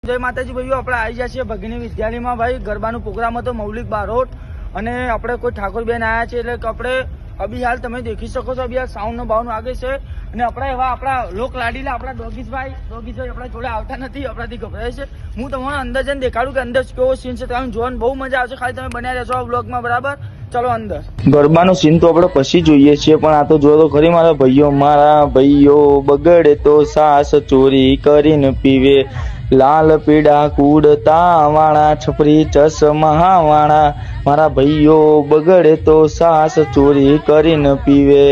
જય માતાજી ભાઈઓ, આપણે આવી ગયા છીએ ભગીની વિદ્યાલયમાં ભાઈ. ગરબાનો પ્રોગ્રામ હતો મૌલિક બારોટ અને આપણે કોઈ ઠાકોરબેન આવ્યા છે એટલે કે આપણે અભી હાલ તમે દેખી શકો છો. અભી હાલ સાઉન્ડ નો ભાવનો આગે છે અને આપણા એવા આપણા લોક લાડીલા આપણા ડોગીસભાઈ આપણા જોડે આવતા નથી, આપણાથી ગભરાય છે. હું તમને અંદર જઈને દેખાડું કે અંદર કેવો સીન છે. તમે જોવાનું બહુ મજા આવશે, ખાલી તમે બન્યા રહેશો આ બ્લોગમાં. બરાબર, ચલો અંદર. ગરબાનો સીન તો આપણે પછી જોઈએ છીએ, પણ આ તો જો તો ખરી મારા ભાઈઓ બગડે તો સાસ ચોરી કરીને પીવે, લાલ પીડા કુડતા વાળા છપરી ચશ્મા વાળા, મારા ભાઈઓ બગડે તો સાસ ચોરી કરીને પીવે.